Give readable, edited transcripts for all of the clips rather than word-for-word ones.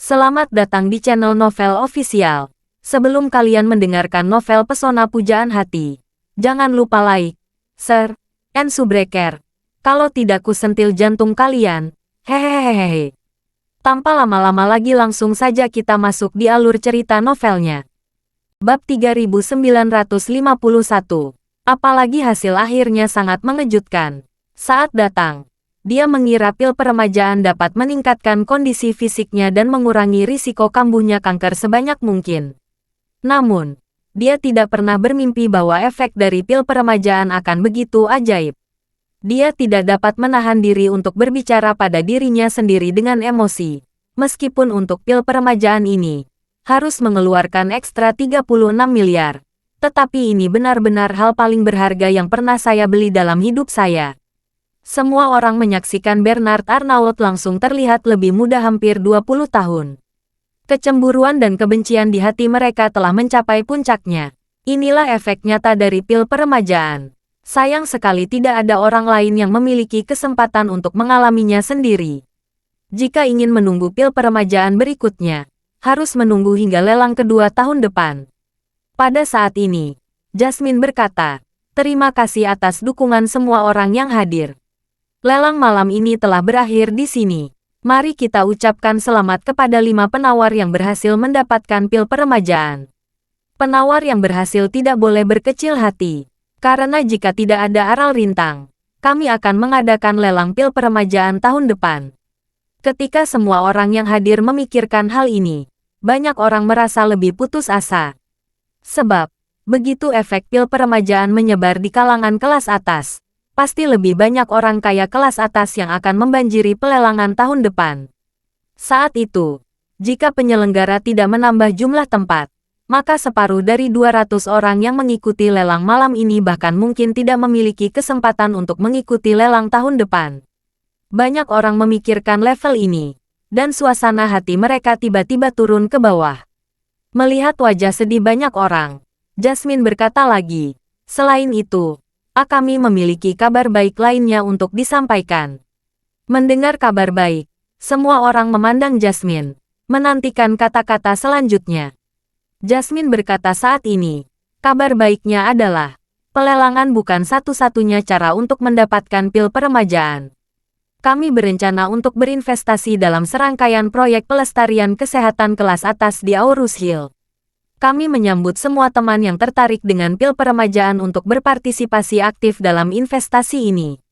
Selamat datang di channel Novel Official. Sebelum kalian mendengarkan novel Pesona Pujaan Hati, jangan lupa like, share, and subscribe. Kalau tidak ku sentil jantung kalian. Hehehehe. Tanpa lama-lama lagi langsung saja kita masuk di alur cerita novelnya. Bab 3951. Apalagi hasil akhirnya sangat mengejutkan. Saat datang, dia mengira pil peremajaan dapat meningkatkan kondisi fisiknya dan mengurangi risiko kambuhnya kanker sebanyak mungkin. Namun, dia tidak pernah bermimpi bahwa efek dari pil peremajaan akan begitu ajaib. Dia tidak dapat menahan diri untuk berbicara pada dirinya sendiri dengan emosi. Meskipun untuk pil peremajaan ini harus mengeluarkan ekstra 36 miliar. Tetapi ini benar-benar hal paling berharga yang pernah saya beli dalam hidup saya. Semua orang menyaksikan Bernard Arnault langsung terlihat lebih muda hampir 20 tahun. Kecemburuan dan kebencian di hati mereka telah mencapai puncaknya. Inilah efek nyata dari pil peremajaan. Sayang sekali tidak ada orang lain yang memiliki kesempatan untuk mengalaminya sendiri. Jika ingin menunggu pil peremajaan berikutnya, harus menunggu hingga lelang kedua tahun depan. Pada saat ini, Jasmine berkata, "Terima kasih atas dukungan semua orang yang hadir. Lelang malam ini telah berakhir di sini. Mari kita ucapkan selamat kepada 5 penawar yang berhasil mendapatkan pil peremajaan." Penawar yang berhasil tidak boleh berkecil hati, karena jika tidak ada aral rintang, kami akan mengadakan lelang pil peremajaan tahun depan. Ketika semua orang yang hadir memikirkan hal ini, banyak orang merasa lebih putus asa. Sebab, begitu efek pil peremajaan menyebar di kalangan kelas atas, pasti lebih banyak orang kaya kelas atas yang akan membanjiri pelelangan tahun depan. Saat itu, jika penyelenggara tidak menambah jumlah tempat, maka separuh dari 200 orang yang mengikuti lelang malam ini bahkan mungkin tidak memiliki kesempatan untuk mengikuti lelang tahun depan. Banyak orang memikirkan level ini, dan suasana hati mereka tiba-tiba turun ke bawah. Melihat wajah sedih banyak orang, Jasmine berkata lagi, "Selain itu, kami memiliki kabar baik lainnya untuk disampaikan." Mendengar kabar baik, semua orang memandang Jasmine, menantikan kata-kata selanjutnya. Jasmine berkata saat ini, kabar baiknya adalah, pelelangan bukan satu-satunya cara untuk mendapatkan pil peremajaan. Kami berencana untuk berinvestasi dalam serangkaian proyek pelestarian kesehatan kelas atas di Aurus Hill. Kami menyambut semua teman yang tertarik dengan pil peremajaan untuk berpartisipasi aktif dalam investasi ini.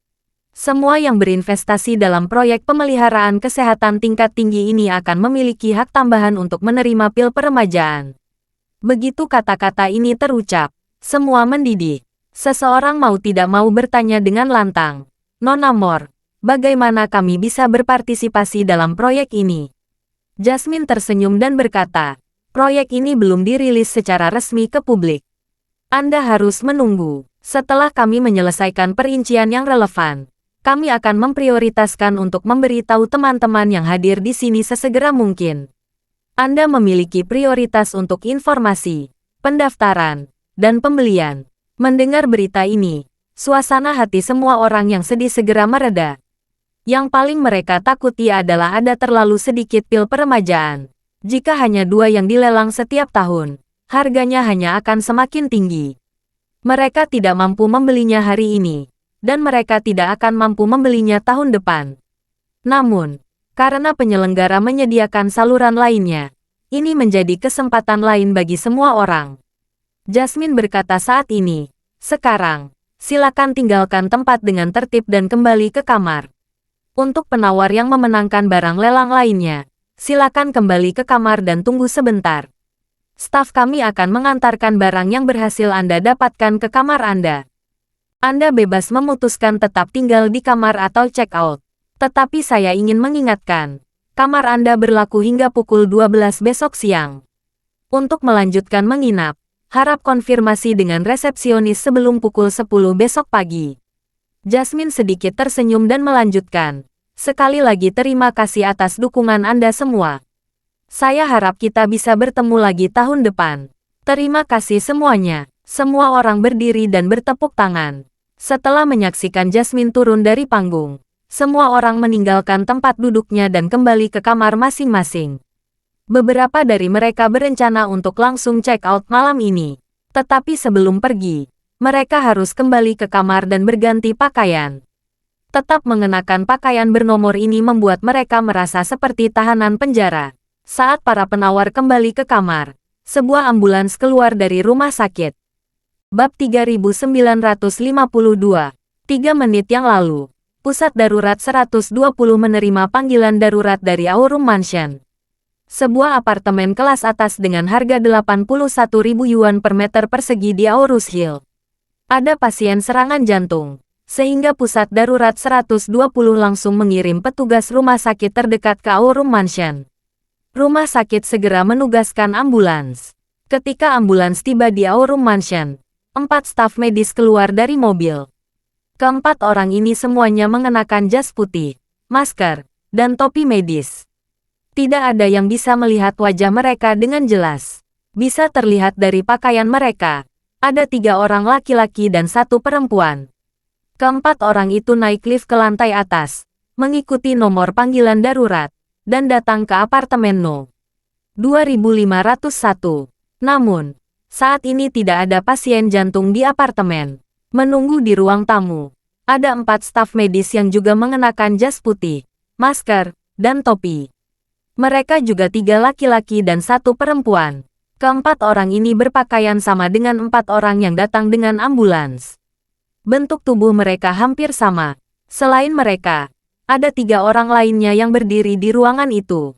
Semua yang berinvestasi dalam proyek pemeliharaan kesehatan tingkat tinggi ini akan memiliki hak tambahan untuk menerima pil peremajaan. Begitu kata-kata ini terucap, semua mendidih. Seseorang mau tidak mau bertanya dengan lantang, "Nona Moore, bagaimana kami bisa berpartisipasi dalam proyek ini?" Jasmine tersenyum dan berkata, "Proyek ini belum dirilis secara resmi ke publik. Anda harus menunggu. Setelah kami menyelesaikan perincian yang relevan, kami akan memprioritaskan untuk memberitahu teman-teman yang hadir di sini sesegera mungkin. Anda memiliki prioritas untuk informasi, pendaftaran, dan pembelian." Mendengar berita ini, suasana hati semua orang yang sedih segera mereda. Yang paling mereka takuti adalah ada terlalu sedikit pil peremajaan. Jika hanya 2 yang dilelang setiap tahun, harganya hanya akan semakin tinggi. Mereka tidak mampu membelinya hari ini, dan mereka tidak akan mampu membelinya tahun depan. Namun, karena penyelenggara menyediakan saluran lainnya, ini menjadi kesempatan lain bagi semua orang. Jasmine berkata saat ini, "Sekarang, silakan tinggalkan tempat dengan tertib dan kembali ke kamar. Untuk penawar yang memenangkan barang lelang lainnya, silakan kembali ke kamar dan tunggu sebentar. Staf kami akan mengantarkan barang yang berhasil Anda dapatkan ke kamar Anda. Anda bebas memutuskan tetap tinggal di kamar atau check out. Tetapi saya ingin mengingatkan, kamar Anda berlaku hingga pukul 12 besok siang. Untuk melanjutkan menginap, harap konfirmasi dengan resepsionis sebelum pukul 10 besok pagi." Jasmine sedikit tersenyum dan melanjutkan, "Sekali lagi terima kasih atas dukungan Anda semua. Saya harap kita bisa bertemu lagi tahun depan." "Terima kasih semuanya." Semua orang berdiri dan bertepuk tangan. Setelah menyaksikan Jasmine turun dari panggung, semua orang meninggalkan tempat duduknya dan kembali ke kamar masing-masing. Beberapa dari mereka berencana untuk langsung check out malam ini. Tetapi sebelum pergi, mereka harus kembali ke kamar dan berganti pakaian. Tetap mengenakan pakaian bernomor ini membuat mereka merasa seperti tahanan penjara. Saat para penawar kembali ke kamar, sebuah ambulans keluar dari rumah sakit. Bab 3952. 3 menit yang lalu, Pusat Darurat 120 menerima panggilan darurat dari Aurum Mansion. Sebuah apartemen kelas atas dengan harga 81.000 yuan per meter persegi di Aurus Hill. Ada pasien serangan jantung, sehingga Pusat Darurat 120 langsung mengirim petugas rumah sakit terdekat ke Aurum Mansion. Rumah sakit segera menugaskan ambulans. Ketika ambulans tiba di Aurum Mansion, 4 staf medis keluar dari mobil. Keempat orang ini semuanya mengenakan jas putih, masker, dan topi medis. Tidak ada yang bisa melihat wajah mereka dengan jelas. Bisa terlihat dari pakaian mereka, ada 3 orang laki-laki dan 1 perempuan. Keempat orang itu naik lift ke lantai atas, mengikuti nomor panggilan darurat, dan datang ke apartemen No. 2501. Namun, saat ini tidak ada pasien jantung di apartemen. Menunggu di ruang tamu, ada 4 staf medis yang juga mengenakan jas putih, masker, dan topi. Mereka juga 3 laki-laki dan 1 perempuan. Keempat orang ini berpakaian sama dengan 4 orang yang datang dengan ambulans. Bentuk tubuh mereka hampir sama. Selain mereka, ada 3 orang lainnya yang berdiri di ruangan itu,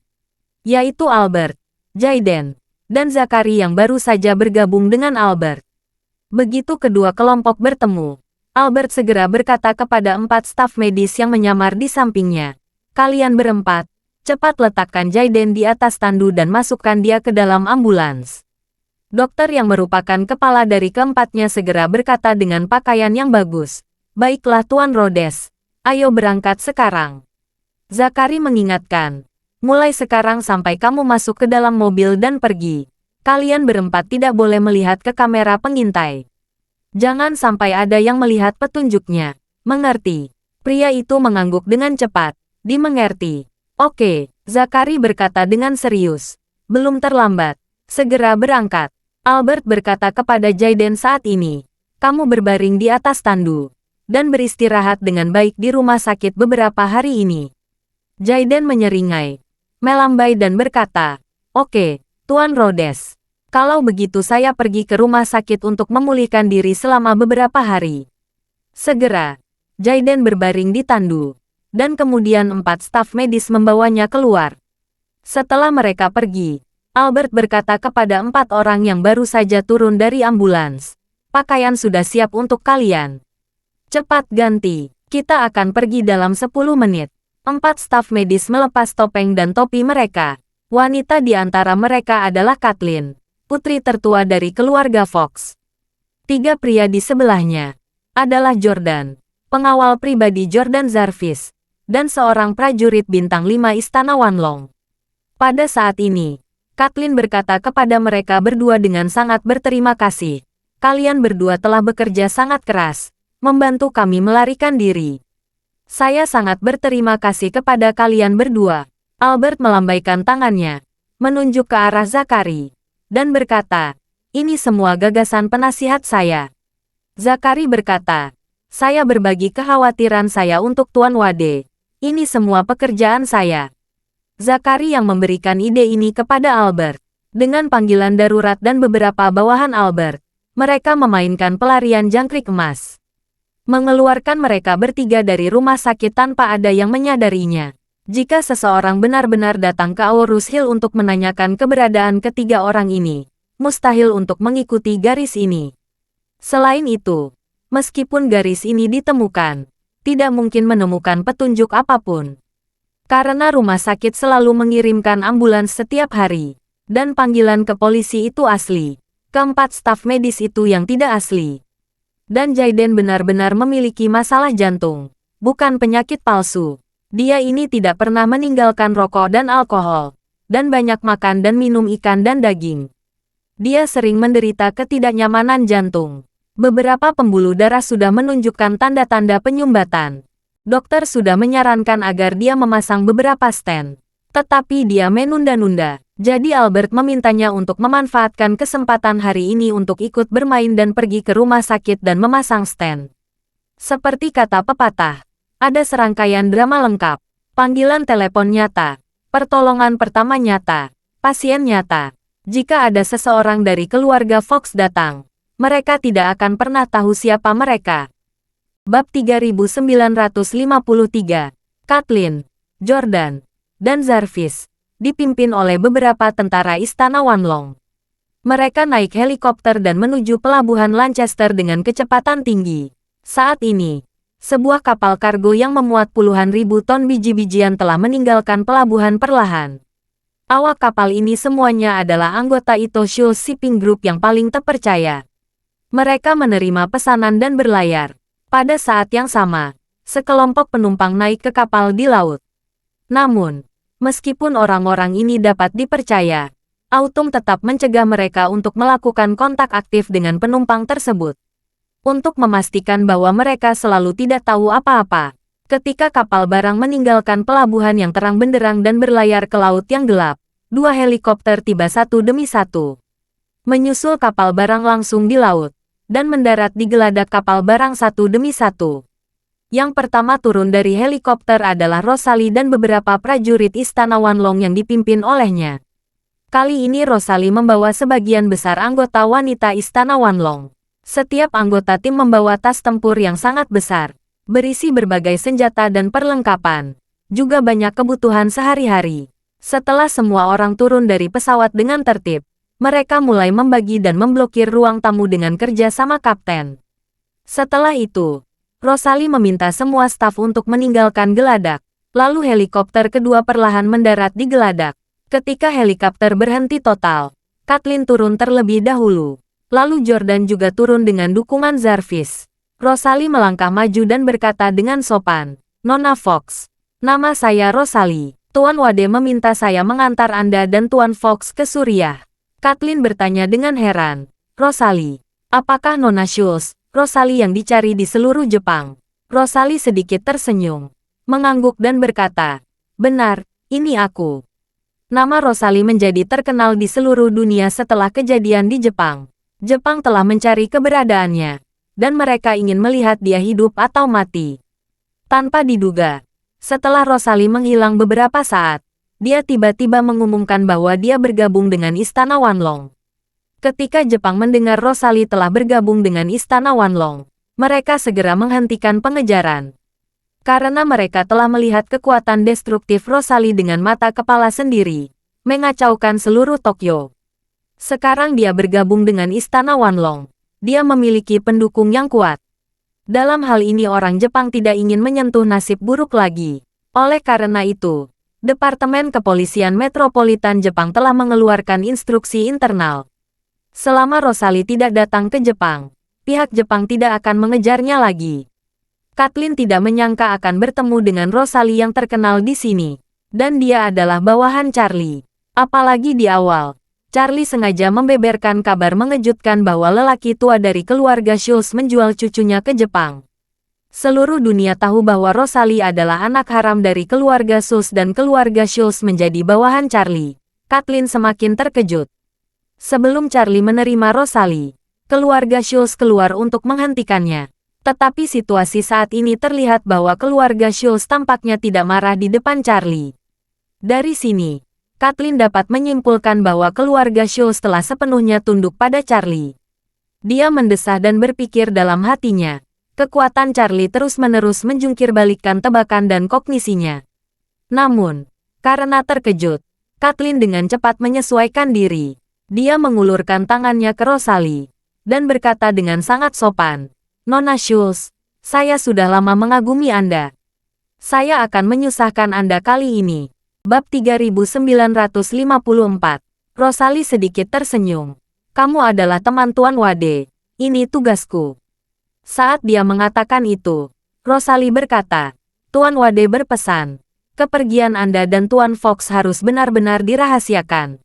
yaitu Albert, Jayden, dan Zakari yang baru saja bergabung dengan Albert. Begitu kedua kelompok bertemu, Albert segera berkata kepada 4 staf medis yang menyamar di sampingnya, "Kalian berempat, cepat letakkan Jayden di atas tandu dan masukkan dia ke dalam ambulans." Dokter yang merupakan kepala dari keempatnya segera berkata dengan pakaian yang bagus, "Baiklah Tuan Rhodes, ayo berangkat sekarang." Zakari mengingatkan, "Mulai sekarang sampai kamu masuk ke dalam mobil dan pergi, kalian berempat tidak boleh melihat ke kamera pengintai. Jangan sampai ada yang melihat petunjuknya. Mengerti?" Pria itu mengangguk dengan cepat. "Dimengerti." "Oke," Zakari berkata dengan serius. "Belum terlambat. Segera berangkat." Albert berkata kepada Jayden saat ini, "Kamu berbaring di atas tandu dan beristirahat dengan baik di rumah sakit beberapa hari ini." Jayden menyeringai, melambai dan berkata, "Oke, Tuan Rhodes. Kalau begitu saya pergi ke rumah sakit untuk memulihkan diri selama beberapa hari." Segera, Jayden berbaring di tandu, dan kemudian 4 staf medis membawanya keluar. Setelah mereka pergi, Albert berkata kepada 4 orang yang baru saja turun dari ambulans, "Pakaian sudah siap untuk kalian. Cepat ganti, kita akan pergi dalam 10 menit." 4 staf medis melepas topeng dan topi mereka. Wanita di antara mereka adalah Kathleen, putri tertua dari keluarga Fox. 3 pria di sebelahnya adalah Jordan, pengawal pribadi Jordan Jarvis, dan seorang prajurit bintang 5 Istana Wanlong. Pada saat ini, Kathleen berkata kepada mereka berdua dengan sangat berterima kasih. "Kalian berdua telah bekerja sangat keras, membantu kami melarikan diri. Saya sangat berterima kasih kepada kalian berdua." Albert melambaikan tangannya, menunjuk ke arah Zakari, dan berkata, "Ini semua gagasan penasihat saya." Zakari berkata, "Saya berbagi kekhawatiran saya untuk Tuan Wade. Ini semua pekerjaan saya." Zakari yang memberikan ide ini kepada Albert. Dengan panggilan darurat dan beberapa bawahan Albert, mereka memainkan pelarian jangkrik emas. Mengeluarkan mereka bertiga dari rumah sakit tanpa ada yang menyadarinya. Jika seseorang benar-benar datang ke Aurus Hill untuk menanyakan keberadaan ketiga orang ini, mustahil untuk mengikuti garis ini. Selain itu, meskipun garis ini ditemukan, tidak mungkin menemukan petunjuk apapun. Karena rumah sakit selalu mengirimkan ambulans setiap hari, dan panggilan ke polisi itu asli. Keempat staf medis itu yang tidak asli. Dan Jayden benar-benar memiliki masalah jantung, bukan penyakit palsu. Dia ini tidak pernah meninggalkan rokok dan alkohol, dan banyak makan dan minum ikan dan daging. Dia sering menderita ketidaknyamanan jantung. Beberapa pembuluh darah sudah menunjukkan tanda-tanda penyumbatan. Dokter sudah menyarankan agar dia memasang beberapa stent. Tetapi dia menunda-nunda. Jadi Albert memintanya untuk memanfaatkan kesempatan hari ini untuk ikut bermain dan pergi ke rumah sakit dan memasang stand. Seperti kata pepatah, ada serangkaian drama lengkap, panggilan telepon nyata, pertolongan pertama nyata, pasien nyata. Jika ada seseorang dari keluarga Fox datang, mereka tidak akan pernah tahu siapa mereka. Bab 3953, Kathleen, Jordan, dan Jarvis, dipimpin oleh beberapa tentara Istana Wanlong. Mereka naik helikopter dan menuju pelabuhan Lancaster dengan kecepatan tinggi. Saat ini, sebuah kapal kargo yang memuat puluhan ribu ton biji-bijian telah meninggalkan pelabuhan perlahan. Awak kapal ini semuanya adalah anggota Ito Shoals Shipping Group yang paling terpercaya. Mereka menerima pesanan dan berlayar. Pada saat yang sama, sekelompok penumpang naik ke kapal di laut. Namun, meskipun orang-orang ini dapat dipercaya, Autumn tetap mencegah mereka untuk melakukan kontak aktif dengan penumpang tersebut. Untuk memastikan bahwa mereka selalu tidak tahu apa-apa, ketika kapal barang meninggalkan pelabuhan yang terang benderang dan berlayar ke laut yang gelap, dua helikopter tiba satu demi satu. Menyusul kapal barang langsung di laut, dan mendarat di geladak kapal barang satu demi satu. Yang pertama turun dari helikopter adalah Rosalie dan beberapa prajurit Istana Wanlong yang dipimpin olehnya. Kali ini Rosalie membawa sebagian besar anggota wanita Istana Wanlong. Setiap anggota tim membawa tas tempur yang sangat besar, berisi berbagai senjata dan perlengkapan, juga banyak kebutuhan sehari-hari. Setelah semua orang turun dari pesawat dengan tertib, mereka mulai membagi dan memblokir ruang tamu dengan kerja sama kapten. Setelah itu, Rosalie meminta semua staf untuk meninggalkan geladak. Lalu helikopter kedua perlahan mendarat di geladak. Ketika helikopter berhenti total, Kathleen turun terlebih dahulu. Lalu Jordan juga turun dengan dukungan Jarvis. Rosalie melangkah maju dan berkata dengan sopan, "Nona Fox, nama saya Rosalie. Tuan Wade meminta saya mengantar Anda dan Tuan Fox ke Suriah." Kathleen bertanya dengan heran, "Rosalie, apakah Nona Shoals, Rosalie yang dicari di seluruh Jepang?" Rosalie sedikit tersenyum, mengangguk dan berkata, "Benar, ini aku." Nama Rosalie menjadi terkenal di seluruh dunia setelah kejadian di Jepang. Jepang telah mencari keberadaannya, dan mereka ingin melihat dia hidup atau mati. Tanpa diduga, setelah Rosalie menghilang beberapa saat, dia tiba-tiba mengumumkan bahwa dia bergabung dengan Istana Wanlong. Ketika Jepang mendengar Rosalie telah bergabung dengan Istana Wanlong, mereka segera menghentikan pengejaran. Karena mereka telah melihat kekuatan destruktif Rosalie dengan mata kepala sendiri, mengacaukan seluruh Tokyo. Sekarang dia bergabung dengan Istana Wanlong. Dia memiliki pendukung yang kuat. Dalam hal ini orang Jepang tidak ingin menyentuh nasib buruk lagi. Oleh karena itu, Departemen Kepolisian Metropolitan Jepang telah mengeluarkan instruksi internal. Selama Rosalie tidak datang ke Jepang, pihak Jepang tidak akan mengejarnya lagi. Kathleen tidak menyangka akan bertemu dengan Rosalie yang terkenal di sini. Dan dia adalah bawahan Charlie. Apalagi di awal, Charlie sengaja membeberkan kabar mengejutkan bahwa lelaki tua dari keluarga Shoals menjual cucunya ke Jepang. Seluruh dunia tahu bahwa Rosalie adalah anak haram dari keluarga Shoals dan keluarga Shoals menjadi bawahan Charlie. Kathleen semakin terkejut. Sebelum Charlie menerima Rosalie, keluarga Shoals keluar untuk menghentikannya. Tetapi situasi saat ini terlihat bahwa keluarga Shoals tampaknya tidak marah di depan Charlie. Dari sini, Kathleen dapat menyimpulkan bahwa keluarga Shoals telah sepenuhnya tunduk pada Charlie. Dia mendesah dan berpikir dalam hatinya. Kekuatan Charlie terus-menerus menjungkirbalikkan tebakan dan kognisinya. Namun, karena terkejut, Kathleen dengan cepat menyesuaikan diri. Dia mengulurkan tangannya ke Rosalie dan berkata dengan sangat sopan, "Nona Shoals, saya sudah lama mengagumi Anda. Saya akan menyusahkan Anda kali ini." Bab 3954. Rosalie sedikit tersenyum. "Kamu adalah teman Tuan Wade. Ini tugasku." Saat dia mengatakan itu, Rosalie berkata, "Tuan Wade berpesan, kepergian Anda dan Tuan Fox harus benar-benar dirahasiakan.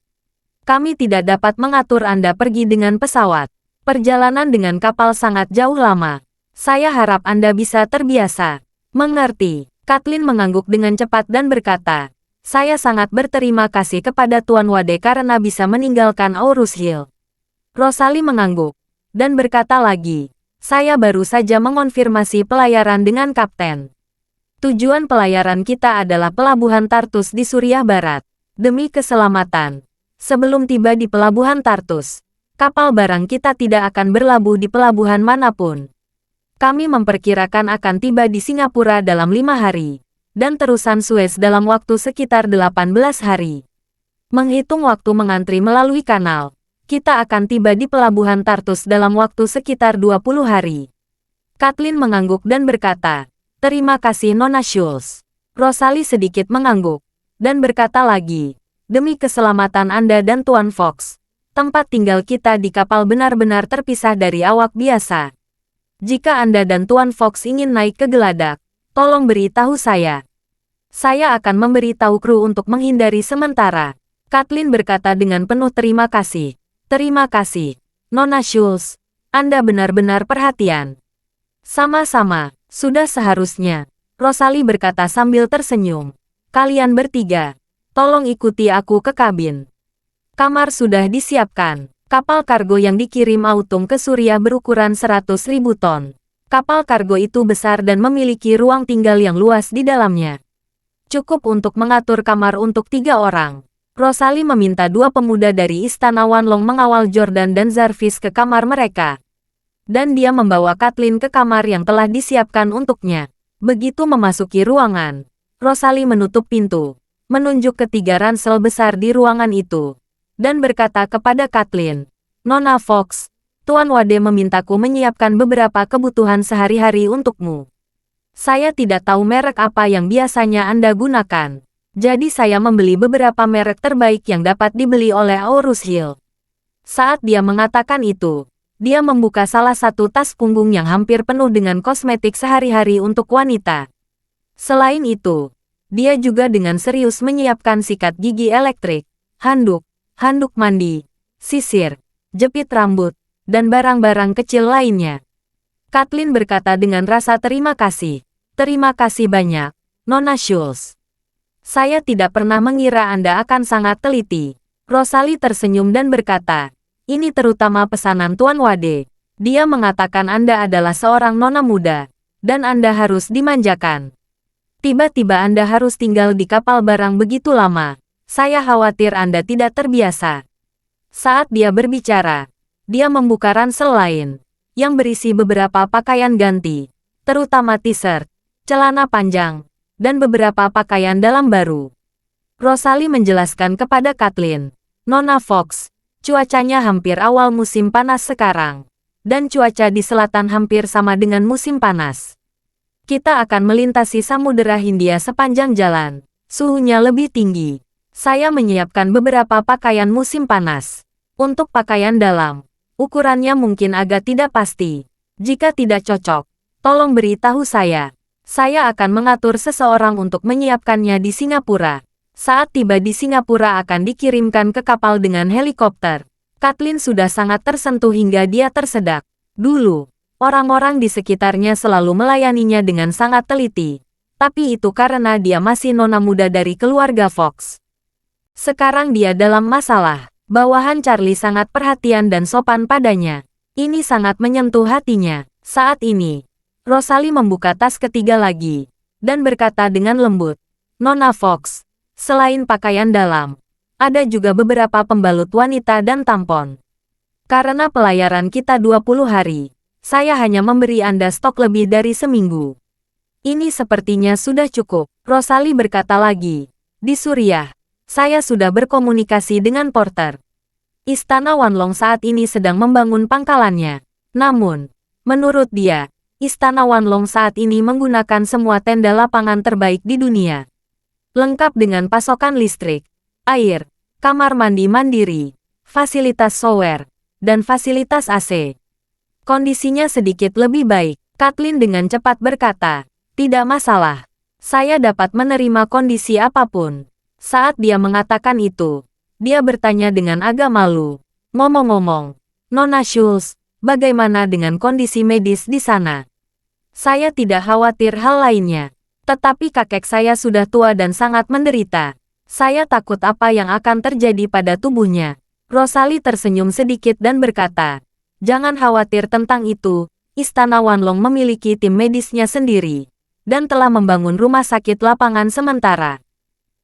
Kami tidak dapat mengatur Anda pergi dengan pesawat. Perjalanan dengan kapal sangat jauh lama. Saya harap Anda bisa terbiasa." "Mengerti." Kathleen mengangguk dengan cepat dan berkata, Saya sangat berterima kasih kepada Tuan Wade karena bisa meninggalkan Aurus Hill. Rosalie mengangguk dan berkata lagi, saya baru saja mengonfirmasi pelayaran dengan Kapten. Tujuan pelayaran kita adalah Pelabuhan Tartus di Suriah Barat. Demi keselamatan, sebelum tiba di Pelabuhan Tartus, kapal barang kita tidak akan berlabuh di pelabuhan manapun. Kami memperkirakan akan tiba di Singapura dalam 5 hari, dan terusan Suez dalam waktu sekitar 18 hari. Menghitung waktu mengantri melalui kanal, kita akan tiba di Pelabuhan Tartus dalam waktu sekitar 20 hari. Kathleen mengangguk dan berkata, terima kasih Nona Schultz. Rosalie sedikit mengangguk, dan berkata lagi, demi keselamatan Anda dan Tuan Fox, tempat tinggal kita di kapal benar-benar terpisah dari awak biasa. Jika Anda dan Tuan Fox ingin naik ke geladak, tolong beritahu saya. Saya akan memberitahu kru untuk menghindari sementara. Kathleen berkata dengan penuh terima kasih. Terima kasih, Nona Schultz. Anda benar-benar perhatian. Sama-sama, sudah seharusnya. Rosalie berkata sambil tersenyum. Kalian bertiga, tolong ikuti aku ke kabin. Kamar sudah disiapkan. Kapal kargo yang dikirim Autumn ke Suriah berukuran 100.000 ton. Kapal kargo itu besar dan memiliki ruang tinggal yang luas di dalamnya. Cukup untuk mengatur kamar untuk 3 orang. Rosalie meminta 2 pemuda dari Istana Wanlong mengawal Jordan dan Jarvis ke kamar mereka. Dan dia membawa Kathleen ke kamar yang telah disiapkan untuknya. Begitu memasuki ruangan, Rosalie menutup pintu, menunjuk ke 3 ransel besar di ruangan itu, dan berkata kepada Kathleen, Nona Fox, Tuan Wade memintaku menyiapkan beberapa kebutuhan sehari-hari untukmu. Saya tidak tahu merek apa yang biasanya Anda gunakan, jadi saya membeli beberapa merek terbaik yang dapat dibeli oleh Aurus Hill. Saat dia mengatakan itu, dia membuka salah satu tas punggung yang hampir penuh dengan kosmetik sehari-hari untuk wanita. Selain itu, dia juga dengan serius menyiapkan sikat gigi elektrik, handuk mandi, sisir, jepit rambut, dan barang-barang kecil lainnya. Kathleen berkata dengan rasa terima kasih. Terima kasih banyak, Nona Schultz. Saya tidak pernah mengira Anda akan sangat teliti. Rosalie tersenyum dan berkata, ini terutama pesanan Tuan Wade. Dia mengatakan Anda adalah seorang nona muda, dan Anda harus dimanjakan. Tiba-tiba Anda harus tinggal di kapal barang begitu lama. Saya khawatir Anda tidak terbiasa. Saat dia berbicara, dia membuka ransel lain, yang berisi beberapa pakaian ganti, terutama t-shirt, celana panjang, dan beberapa pakaian dalam baru. Rosalie menjelaskan kepada Kathleen, Nona Fox, cuacanya hampir awal musim panas sekarang, dan cuaca di selatan hampir sama dengan musim panas. Kita akan melintasi Samudera Hindia sepanjang jalan. Suhunya lebih tinggi. Saya menyiapkan beberapa pakaian musim panas. Untuk pakaian dalam, ukurannya mungkin agak tidak pasti. Jika tidak cocok, tolong beritahu saya. Saya akan mengatur seseorang untuk menyiapkannya di Singapura. Saat tiba di Singapura akan dikirimkan ke kapal dengan helikopter. Kathleen sudah sangat tersentuh hingga dia tersedak. Dulu, orang-orang di sekitarnya selalu melayaninya dengan sangat teliti. Tapi itu karena dia masih nona muda dari keluarga Fox. Sekarang dia dalam masalah. Bawahan Charlie sangat perhatian dan sopan padanya. Ini sangat menyentuh hatinya. Saat ini, Rosalie membuka tas ketiga lagi, dan berkata dengan lembut, Nona Fox, selain pakaian dalam, ada juga beberapa pembalut wanita dan tampon. Karena pelayaran kita 20 hari, saya hanya memberi Anda stok lebih dari seminggu. Ini sepertinya sudah cukup, Rosalie berkata lagi. Di Suriah, saya sudah berkomunikasi dengan Porter. Istana Wanlong saat ini sedang membangun pangkalannya. Namun, menurut dia, Istana Wanlong saat ini menggunakan semua tenda lapangan terbaik di dunia. Lengkap dengan pasokan listrik, air, kamar mandi mandiri, fasilitas shower, dan fasilitas AC. Kondisinya sedikit lebih baik. Kathleen dengan cepat berkata, tidak masalah. Saya dapat menerima kondisi apapun. Saat dia mengatakan itu, dia bertanya dengan agak malu. Ngomong-ngomong, Nona Schultz, bagaimana dengan kondisi medis di sana? Saya tidak khawatir hal lainnya. Tetapi kakek saya sudah tua dan sangat menderita. Saya takut apa yang akan terjadi pada tubuhnya. Rosalie tersenyum sedikit dan berkata, "Jangan khawatir tentang itu, Istana Wanlong memiliki tim medisnya sendiri, dan telah membangun rumah sakit lapangan sementara.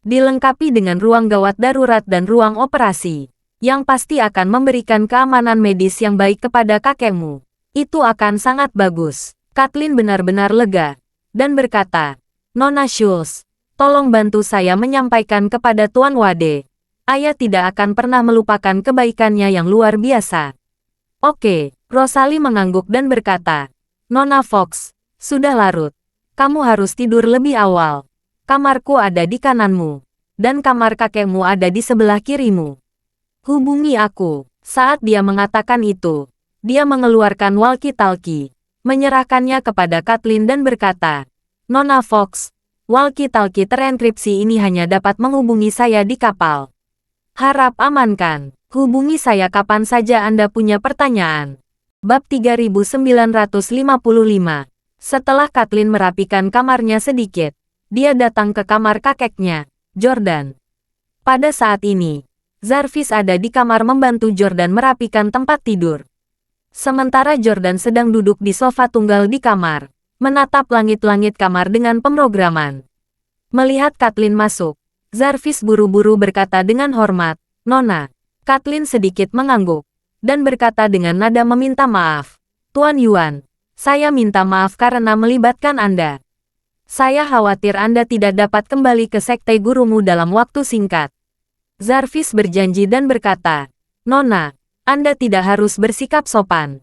Dilengkapi dengan ruang gawat darurat dan ruang operasi, yang pasti akan memberikan keamanan medis yang baik kepada kakekmu. Itu akan sangat bagus." Kathleen benar-benar lega, dan berkata, "Nona Schultz, tolong bantu saya menyampaikan kepada Tuan Wade. Ayah tidak akan pernah melupakan kebaikannya yang luar biasa." "Oke," Rosalie mengangguk dan berkata, "Nona Fox, sudah larut. Kamu harus tidur lebih awal. Kamarku ada di kananmu, dan kamar kakekmu ada di sebelah kirimu. Hubungi aku." Saat dia mengatakan itu, dia mengeluarkan walkie-talkie, menyerahkannya kepada Kathleen dan berkata, "Nona Fox, walkie-talkie terenkripsi ini hanya dapat menghubungi saya di kapal. Harap amankan. Hubungi saya kapan saja Anda punya pertanyaan." Bab 3955. Setelah Kathleen merapikan kamarnya sedikit, dia datang ke kamar kakeknya, Jordan. Pada saat ini, Jarvis ada di kamar membantu Jordan merapikan tempat tidur. Sementara Jordan sedang duduk di sofa tunggal di kamar, menatap langit-langit kamar dengan pemrograman. Melihat Kathleen masuk, Jarvis buru-buru berkata dengan hormat, "Nona." Kathleen sedikit mengangguk, dan berkata dengan nada meminta maaf, "Tuan Yuan, saya minta maaf karena melibatkan Anda. Saya khawatir Anda tidak dapat kembali ke sekte gurumu dalam waktu singkat." Jarvis berjanji dan berkata, "Nona, Anda tidak harus bersikap sopan.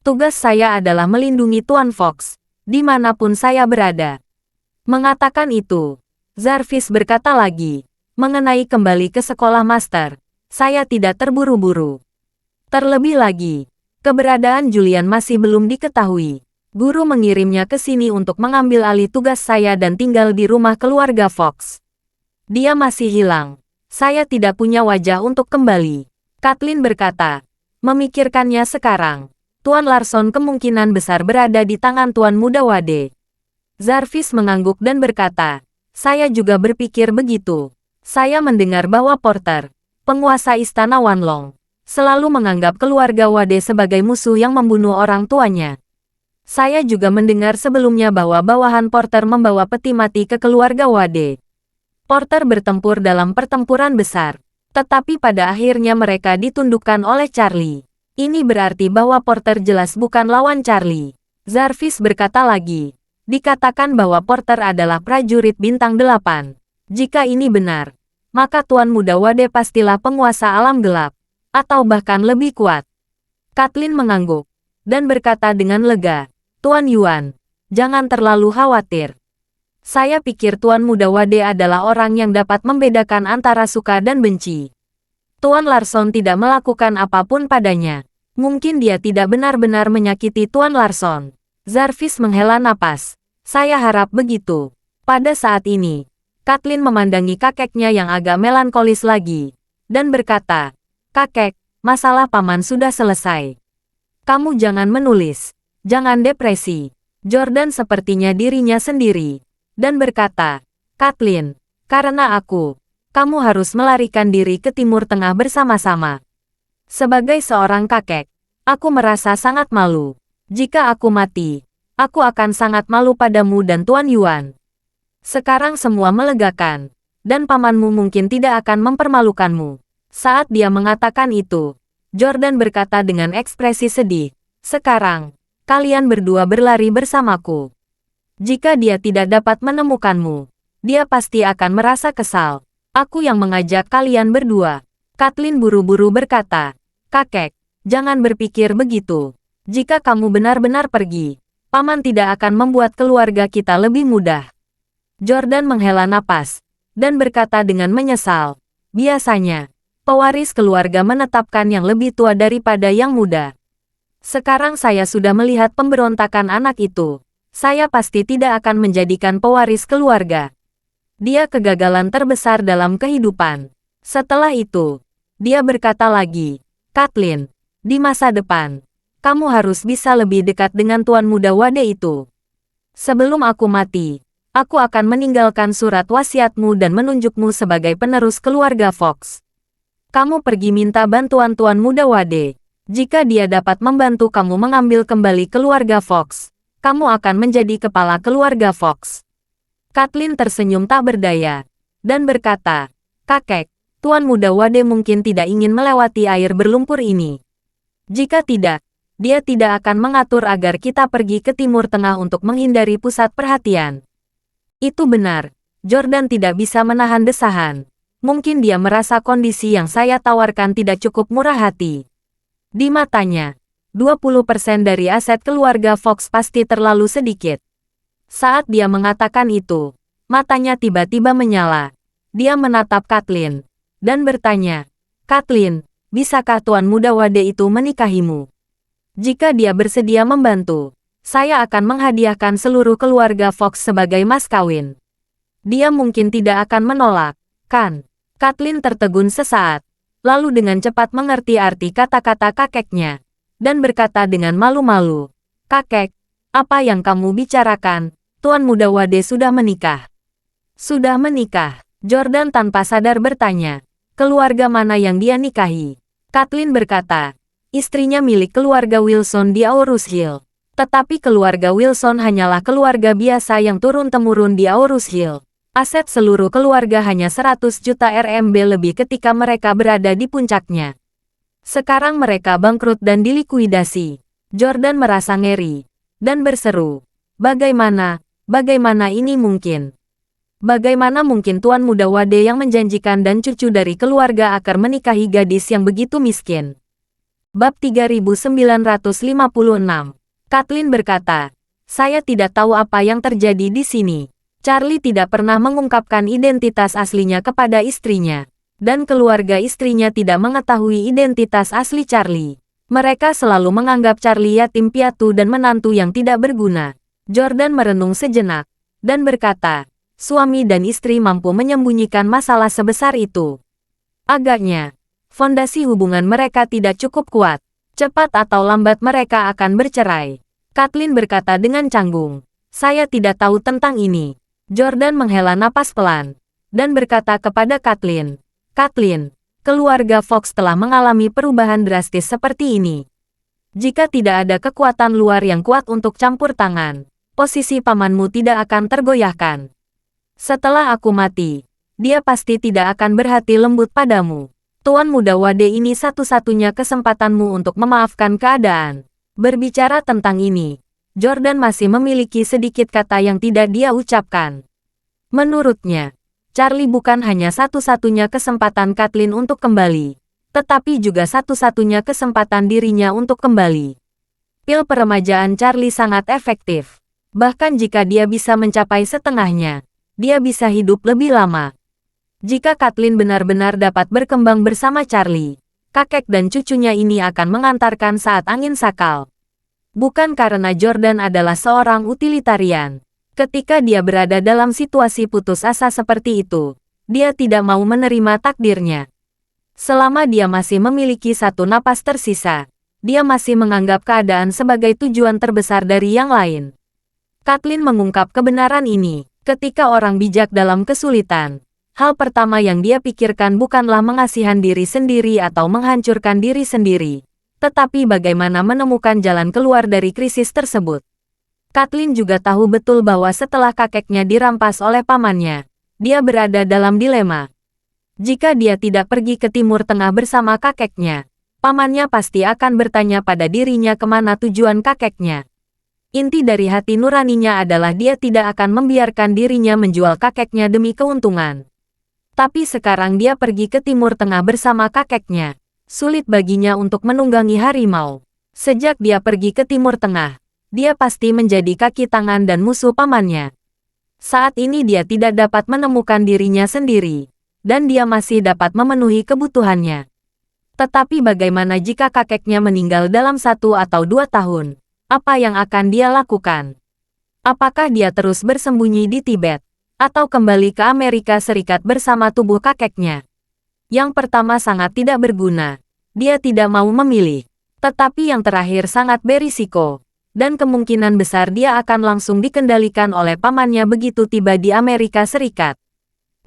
Tugas saya adalah melindungi Tuan Fox, dimanapun saya berada." Mengatakan itu, Jarvis berkata lagi, "Mengenai kembali ke sekolah master, saya tidak terburu-buru. Terlebih lagi, keberadaan Julian masih belum diketahui. Guru mengirimnya ke sini untuk mengambil alih tugas saya dan tinggal di rumah keluarga Fox. Dia masih hilang. Saya tidak punya wajah untuk kembali." Kathleen berkata, "Memikirkannya sekarang, Tuan Larson kemungkinan besar berada di tangan Tuan Muda Wade." Jarvis mengangguk dan berkata, "Saya juga berpikir begitu. Saya mendengar bahwa Porter, penguasa Istana Wanlong, selalu menganggap keluarga Wade sebagai musuh yang membunuh orang tuanya. Saya juga mendengar sebelumnya bahwa bawahan Porter membawa peti mati ke keluarga Wade. Porter bertempur dalam pertempuran besar, tetapi pada akhirnya mereka ditundukkan oleh Charlie. Ini berarti bahwa Porter jelas bukan lawan Charlie." Jarvis berkata lagi, "Dikatakan bahwa Porter adalah prajurit bintang 8. Jika ini benar, maka Tuan Muda Wade pastilah penguasa alam gelap, atau bahkan lebih kuat." Kathleen mengangguk, dan berkata dengan lega, "Tuan Yuan, jangan terlalu khawatir. Saya pikir Tuan Muda Wade adalah orang yang dapat membedakan antara suka dan benci. Tuan Larson tidak melakukan apapun padanya. Mungkin dia tidak benar-benar menyakiti Tuan Larson." Jarvis menghela napas. "Saya harap begitu." Pada saat ini, Kathleen memandangi kakeknya yang agak melankolis lagi, dan berkata, "Kakek, masalah paman sudah selesai. Kamu jangan menulis, jangan depresi." Jordan sepertinya dirinya sendiri, dan berkata, "Kathleen, karena kamu harus melarikan diri ke Timur Tengah bersama-sama. Sebagai seorang kakek, aku merasa sangat malu. Jika aku mati, aku akan sangat malu padamu dan Tuan Yuan." Sekarang semua melegakan, dan pamanmu mungkin tidak akan mempermalukanmu. Saat dia mengatakan itu, Jordan berkata dengan ekspresi sedih, "Sekarang, kalian berdua berlari bersamaku. Jika dia tidak dapat menemukanmu, dia pasti akan merasa kesal. Aku yang mengajak kalian berdua." Kathleen buru-buru berkata, "Kakek, jangan berpikir begitu. Jika kamu benar-benar pergi, paman tidak akan membuat keluarga kita lebih mudah." Jordan menghela napas, dan berkata dengan menyesal, "Biasanya, pewaris keluarga menetapkan yang lebih tua daripada yang muda. Sekarang saya sudah melihat pemberontakan anak itu. Saya pasti tidak akan menjadikan pewaris keluarga. Dia kegagalan terbesar dalam kehidupan." Setelah itu, dia berkata lagi, "Kathleen, di masa depan, kamu harus bisa lebih dekat dengan Tuan Muda Wade itu. Sebelum aku mati, Aku akan meninggalkan surat wasiatmu dan menunjukmu sebagai penerus keluarga Fox. Kamu pergi minta bantuan Tuan Muda Wade. Jika dia dapat membantu kamu mengambil kembali keluarga Fox, kamu akan menjadi kepala keluarga Fox. Kathleen tersenyum tak berdaya dan berkata, "Kakek, Tuan Muda Wade mungkin tidak ingin melewati air berlumpur ini. Jika tidak, dia tidak akan mengatur agar kita pergi ke Timur Tengah untuk menghindari pusat perhatian." Itu benar, Jordan tidak bisa menahan desahan. Mungkin dia merasa kondisi yang saya tawarkan tidak cukup murah hati. Di matanya, 20% dari aset keluarga Fox pasti terlalu sedikit. Saat dia mengatakan itu, matanya tiba-tiba menyala. Dia menatap Kathleen dan bertanya, "Kathleen, bisakah Tuan Muda Wade itu menikahimu? Jika dia bersedia membantu, saya akan menghadiahkan seluruh keluarga Fox sebagai mas kawin." Dia mungkin tidak akan menolak, kan? Kathleen tertegun sesaat, lalu dengan cepat mengerti arti kata-kata kakeknya, dan berkata dengan malu-malu, "Kakek, apa yang kamu bicarakan? Tuan Muda Wade sudah menikah." "Sudah menikah?" Jordan tanpa sadar bertanya. "Keluarga mana yang dia nikahi?" Kathleen berkata, "Istrinya milik keluarga Wilson di Aurus Hill." Tetapi keluarga Wilson hanyalah keluarga biasa yang turun-temurun di Aurus Hill. Aset seluruh keluarga hanya 100 juta RMB lebih ketika mereka berada di puncaknya. Sekarang mereka bangkrut dan dilikuidasi. Jordan merasa ngeri dan berseru, Bagaimana ini mungkin? Bagaimana mungkin Tuan Muda Wade yang menjanjikan dan cucu dari keluarga akar menikahi gadis yang begitu miskin?" Bab 3956. Kathleen berkata, "Saya tidak tahu apa yang terjadi di sini. Charlie tidak pernah mengungkapkan identitas aslinya kepada istrinya. Dan keluarga istrinya tidak mengetahui identitas asli Charlie. Mereka selalu menganggap Charlie yatim piatu dan menantu yang tidak berguna." Jordan merenung sejenak dan berkata, "Suami dan istri mampu menyembunyikan masalah sebesar itu. Agaknya, fondasi hubungan mereka tidak cukup kuat. Cepat atau lambat mereka akan bercerai." Kathleen berkata dengan canggung, "Saya tidak tahu tentang ini." Jordan menghela napas pelan dan berkata kepada Kathleen, "Kathleen, keluarga Fox telah mengalami perubahan drastis seperti ini. Jika tidak ada kekuatan luar yang kuat untuk campur tangan, posisi pamanmu tidak akan tergoyahkan. Setelah aku mati, dia pasti tidak akan berhati lembut padamu. Tuan Muda Wade ini satu-satunya kesempatanmu untuk memaafkan keadaan." Berbicara tentang ini, Jordan masih memiliki sedikit kata yang tidak dia ucapkan. Menurutnya, Charlie bukan hanya satu-satunya kesempatan Kathleen untuk kembali, tetapi juga satu-satunya kesempatan dirinya untuk kembali. Pil peremajaan Charlie sangat efektif. Bahkan jika dia bisa mencapai setengahnya, dia bisa hidup lebih lama. Jika Kathleen benar-benar dapat berkembang bersama Charlie, kakek dan cucunya ini akan mengantarkan saat angin sakal. Bukan karena Jordan adalah seorang utilitarian. Ketika dia berada dalam situasi putus asa seperti itu, dia tidak mau menerima takdirnya. Selama dia masih memiliki satu napas tersisa, dia masih menganggap keadaan sebagai tujuan terbesar dari yang lain. Kathleen mengungkap kebenaran ini. Ketika orang bijak dalam kesulitan, hal pertama yang dia pikirkan bukanlah mengasihan diri sendiri atau menghancurkan diri sendiri, tetapi bagaimana menemukan jalan keluar dari krisis tersebut. Kathleen juga tahu betul bahwa setelah kakeknya dirampas oleh pamannya, dia berada dalam dilema. Jika dia tidak pergi ke Timur Tengah bersama kakeknya, pamannya pasti akan bertanya pada dirinya kemana tujuan kakeknya. Inti dari hati nuraninya adalah dia tidak akan membiarkan dirinya menjual kakeknya demi keuntungan. Tapi sekarang dia pergi ke Timur Tengah bersama kakeknya. Sulit baginya untuk menunggangi harimau. Sejak dia pergi ke Timur Tengah, dia pasti menjadi kaki tangan dan musuh pamannya. Saat ini dia tidak dapat menemukan dirinya sendiri, dan dia masih dapat memenuhi kebutuhannya. Tetapi bagaimana jika kakeknya meninggal dalam 1 atau 2 tahun? Apa yang akan dia lakukan? Apakah dia terus bersembunyi di Tibet? Atau kembali ke Amerika Serikat bersama tubuh kakeknya? Yang pertama sangat tidak berguna. Dia tidak mau memilih. Tetapi yang terakhir sangat berisiko. Dan kemungkinan besar dia akan langsung dikendalikan oleh pamannya begitu tiba di Amerika Serikat.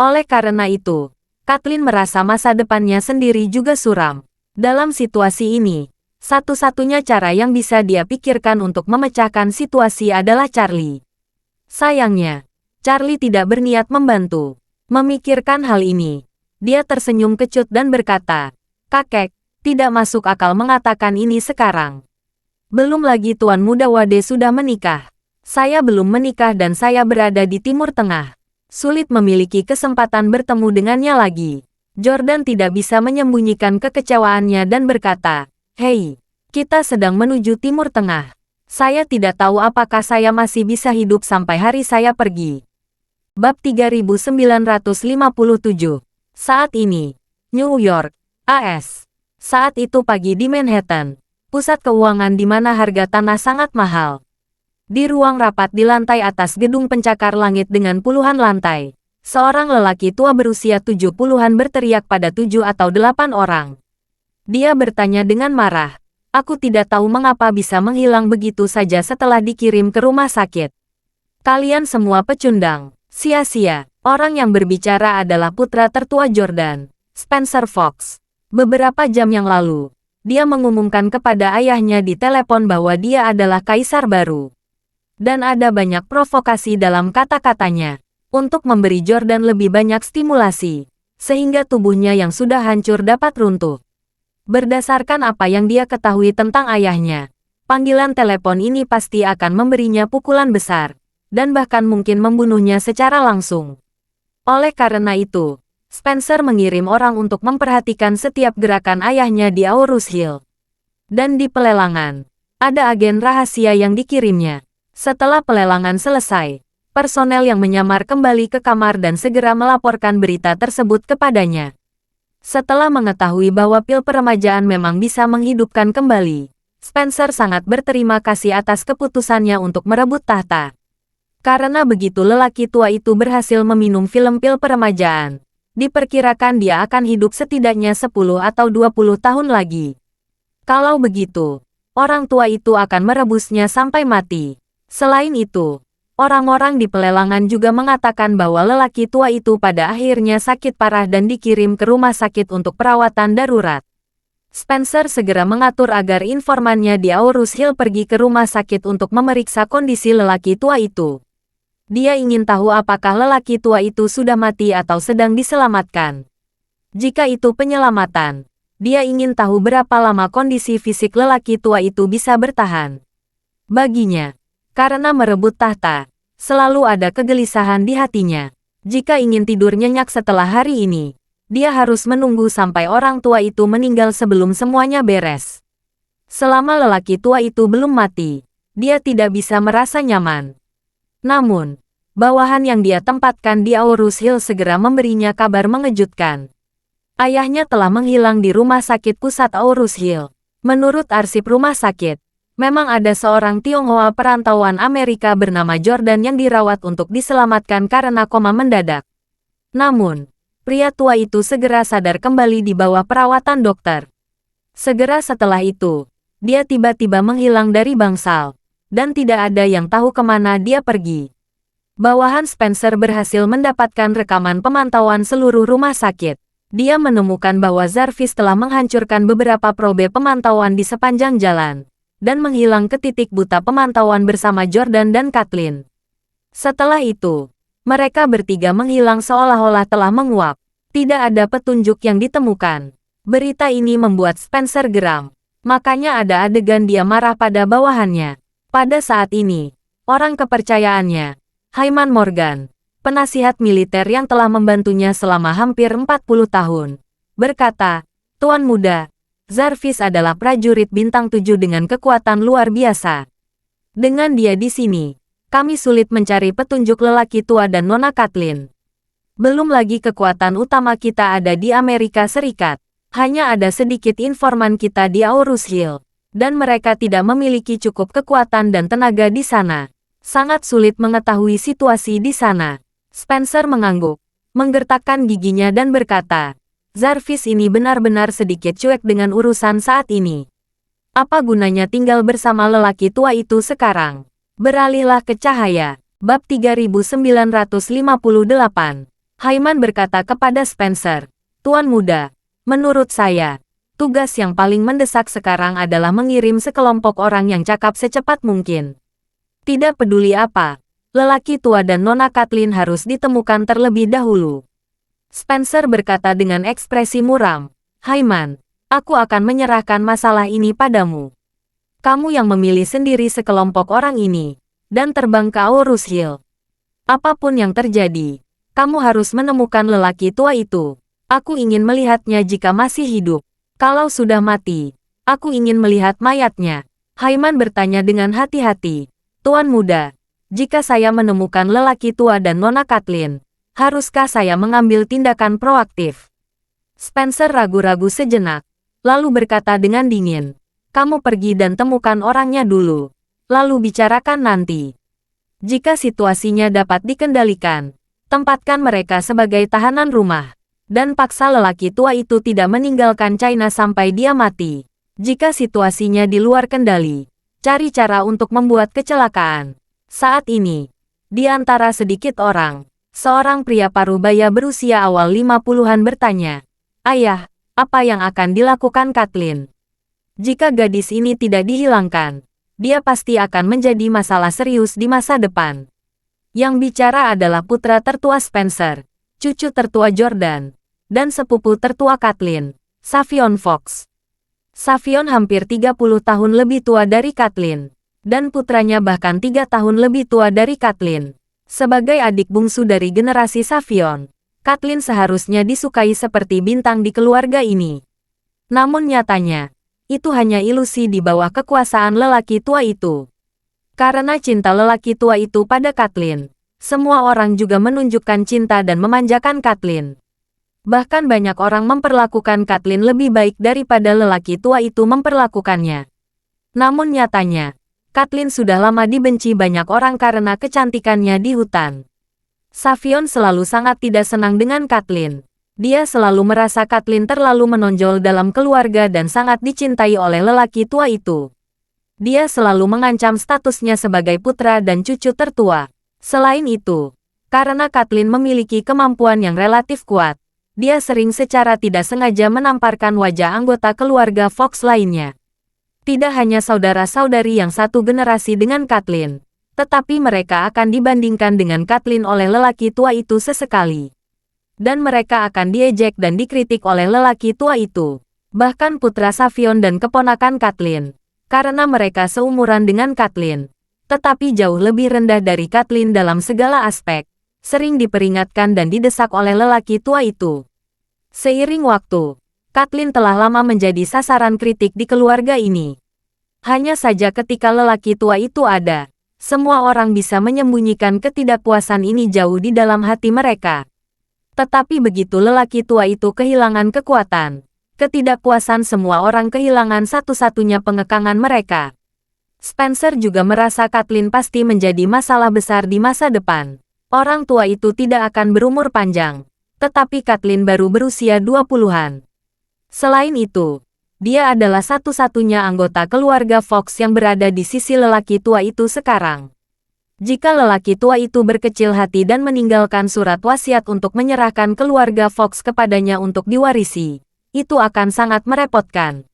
Oleh karena itu, Kathleen merasa masa depannya sendiri juga suram. Dalam situasi ini, satu-satunya cara yang bisa dia pikirkan untuk memecahkan situasi adalah Charlie. Sayangnya, Charlie tidak berniat membantu. Memikirkan hal ini, dia tersenyum kecut dan berkata, "Kakek, tidak masuk akal mengatakan ini sekarang. Belum lagi Tuan Muda Wade sudah menikah. Saya belum menikah dan saya berada di Timur Tengah. Sulit memiliki kesempatan bertemu dengannya lagi." Jordan tidak bisa menyembunyikan kekecewaannya dan berkata, "Hei, kita sedang menuju Timur Tengah. Saya tidak tahu apakah saya masih bisa hidup sampai hari saya pergi." Bab 3957. Saat ini, New York, AS. Saat itu pagi di Manhattan, pusat keuangan di mana harga tanah sangat mahal. Di ruang rapat di lantai atas gedung pencakar langit dengan puluhan lantai, seorang lelaki tua berusia 70-an berteriak pada 7 atau 8 orang. Dia bertanya dengan marah, "Aku tidak tahu mengapa bisa menghilang begitu saja setelah dikirim ke rumah sakit. Kalian semua pecundang. Sia-sia." Orang yang berbicara adalah putra tertua Jordan, Spencer Fox. Beberapa jam yang lalu, dia mengumumkan kepada ayahnya di telepon bahwa dia adalah kaisar baru. Dan ada banyak provokasi dalam kata-katanya, untuk memberi Jordan lebih banyak stimulasi, sehingga tubuhnya yang sudah hancur dapat runtuh. Berdasarkan apa yang dia ketahui tentang ayahnya, panggilan telepon ini pasti akan memberinya pukulan besar, dan bahkan mungkin membunuhnya secara langsung. Oleh karena itu, Spencer mengirim orang untuk memperhatikan setiap gerakan ayahnya di Aurus Hill. Dan di pelelangan, ada agen rahasia yang dikirimnya. Setelah pelelangan selesai, personel yang menyamar kembali ke kamar dan segera melaporkan berita tersebut kepadanya. Setelah mengetahui bahwa pil peremajaan memang bisa menghidupkan kembali, Spencer sangat berterima kasih atas keputusannya untuk merebut tahta. Karena begitu lelaki tua itu berhasil meminum film pil peremajaan, diperkirakan dia akan hidup setidaknya 10 atau 20 tahun lagi. Kalau begitu, orang tua itu akan merebusnya sampai mati. Selain itu, orang-orang di pelelangan juga mengatakan bahwa lelaki tua itu pada akhirnya sakit parah dan dikirim ke rumah sakit untuk perawatan darurat. Spencer segera mengatur agar informannya di Aurus Hill pergi ke rumah sakit untuk memeriksa kondisi lelaki tua itu. Dia ingin tahu apakah lelaki tua itu sudah mati atau sedang diselamatkan. Jika itu penyelamatan, dia ingin tahu berapa lama kondisi fisik lelaki tua itu bisa bertahan. Baginya, karena merebut tahta, selalu ada kegelisahan di hatinya. Jika ingin tidur nyenyak setelah hari ini, dia harus menunggu sampai orang tua itu meninggal sebelum semuanya beres. Selama lelaki tua itu belum mati, dia tidak bisa merasa nyaman. Namun, bawahan yang dia tempatkan di Aurus Hill segera memberinya kabar mengejutkan. Ayahnya telah menghilang di rumah sakit pusat Aurus Hill. Menurut arsip rumah sakit, memang ada seorang Tionghoa perantauan Amerika bernama Jordan yang dirawat untuk diselamatkan karena koma mendadak. Namun, pria tua itu segera sadar kembali di bawah perawatan dokter. Segera setelah itu, dia tiba-tiba menghilang dari bangsal, dan tidak ada yang tahu kemana dia pergi. Bawahan Spencer berhasil mendapatkan rekaman pemantauan seluruh rumah sakit. Dia menemukan bahwa Jarvis telah menghancurkan beberapa probe pemantauan di sepanjang jalan, dan menghilang ke titik buta pemantauan bersama Jordan dan Kathleen. Setelah itu, mereka bertiga menghilang seolah-olah telah menguap. Tidak ada petunjuk yang ditemukan. Berita ini membuat Spencer geram. Makanya ada adegan dia marah pada bawahannya. Pada saat ini, orang kepercayaannya, Hyman Morgan, penasihat militer yang telah membantunya selama hampir 40 tahun, berkata, "Tuan muda, Jarvis adalah prajurit bintang 7 dengan kekuatan luar biasa. Dengan dia di sini, kami sulit mencari petunjuk lelaki tua dan Nona Kathleen. Belum lagi kekuatan utama kita ada di Amerika Serikat. Hanya ada sedikit informan kita di Aurus Hill, dan mereka tidak memiliki cukup kekuatan dan tenaga di sana. Sangat sulit mengetahui situasi di sana." Spencer mengangguk, menggertakkan giginya dan berkata, "Jarvis ini benar-benar sedikit cuek dengan urusan saat ini." Apa gunanya tinggal bersama lelaki tua itu sekarang? Beralihlah ke cahaya. Bab 3958. Haiman berkata kepada Spencer, "Tuan muda, menurut saya, tugas yang paling mendesak sekarang adalah mengirim sekelompok orang yang cakap secepat mungkin. Tidak peduli apa, lelaki tua dan Nona Kathleen harus ditemukan terlebih dahulu." Spencer berkata dengan ekspresi muram, "Haiman, aku akan menyerahkan masalah ini padamu. Kamu yang memilih sendiri sekelompok orang ini, dan terbang ke Aurus Hill. Apapun yang terjadi, kamu harus menemukan lelaki tua itu. Aku ingin melihatnya jika masih hidup. Kalau sudah mati, aku ingin melihat mayatnya." Haiman bertanya dengan hati-hati, "Tuan muda, jika saya menemukan lelaki tua dan Nona Kathleen, haruskah saya mengambil tindakan proaktif?" Spencer ragu-ragu sejenak, lalu berkata dengan dingin, "Kamu pergi dan temukan orangnya dulu, lalu bicarakan nanti. Jika situasinya dapat dikendalikan, tempatkan mereka sebagai tahanan rumah, dan paksa lelaki tua itu tidak meninggalkan China sampai dia mati. Jika situasinya di luar kendali, cari cara untuk membuat kecelakaan." Saat ini, di antara sedikit orang, seorang pria parubaya berusia awal 50-an bertanya, "Ayah, apa yang akan dilakukan Kathleen? Jika gadis ini tidak dihilangkan, dia pasti akan menjadi masalah serius di masa depan." Yang bicara adalah putra tertua Spencer, cucu tertua Jordan, dan sepupu tertua Kathleen, Savion Fox. Savion hampir 30 tahun lebih tua dari Kathleen, dan putranya bahkan 3 tahun lebih tua dari Kathleen. Sebagai adik bungsu dari generasi Savion, Kathleen seharusnya disukai seperti bintang di keluarga ini. Namun nyatanya, itu hanya ilusi di bawah kekuasaan lelaki tua itu. Karena cinta lelaki tua itu pada Kathleen, semua orang juga menunjukkan cinta dan memanjakan Kathleen. Bahkan banyak orang memperlakukan Kathleen lebih baik daripada lelaki tua itu memperlakukannya. Namun nyatanya, Kathleen sudah lama dibenci banyak orang karena kecantikannya di hutan. Savion selalu sangat tidak senang dengan Kathleen. Dia selalu merasa Kathleen terlalu menonjol dalam keluarga dan sangat dicintai oleh lelaki tua itu. Dia selalu mengancam statusnya sebagai putra dan cucu tertua. Selain itu, karena Kathleen memiliki kemampuan yang relatif kuat, dia sering secara tidak sengaja menamparkan wajah anggota keluarga Fox lainnya. Tidak hanya saudara-saudari yang satu generasi dengan Kathleen, tetapi mereka akan dibandingkan dengan Kathleen oleh lelaki tua itu sesekali. Dan mereka akan diejek dan dikritik oleh lelaki tua itu. Bahkan putra Savion dan keponakan Kathleen, karena mereka seumuran dengan Kathleen, tetapi jauh lebih rendah dari Kathleen dalam segala aspek, sering diperingatkan dan didesak oleh lelaki tua itu. Seiring waktu, Kathleen telah lama menjadi sasaran kritik di keluarga ini. Hanya saja ketika lelaki tua itu ada, semua orang bisa menyembunyikan ketidakpuasan ini jauh di dalam hati mereka. Tetapi begitu lelaki tua itu kehilangan kekuatan, ketidakpuasan semua orang kehilangan satu-satunya pengekangan mereka. Spencer juga merasa Kathleen pasti menjadi masalah besar di masa depan. Orang tua itu tidak akan berumur panjang, tetapi Kathleen baru berusia 20-an. Selain itu, dia adalah satu-satunya anggota keluarga Fox yang berada di sisi lelaki tua itu sekarang. Jika lelaki tua itu berkecil hati dan meninggalkan surat wasiat untuk menyerahkan keluarga Fox kepadanya untuk diwarisi, itu akan sangat merepotkan.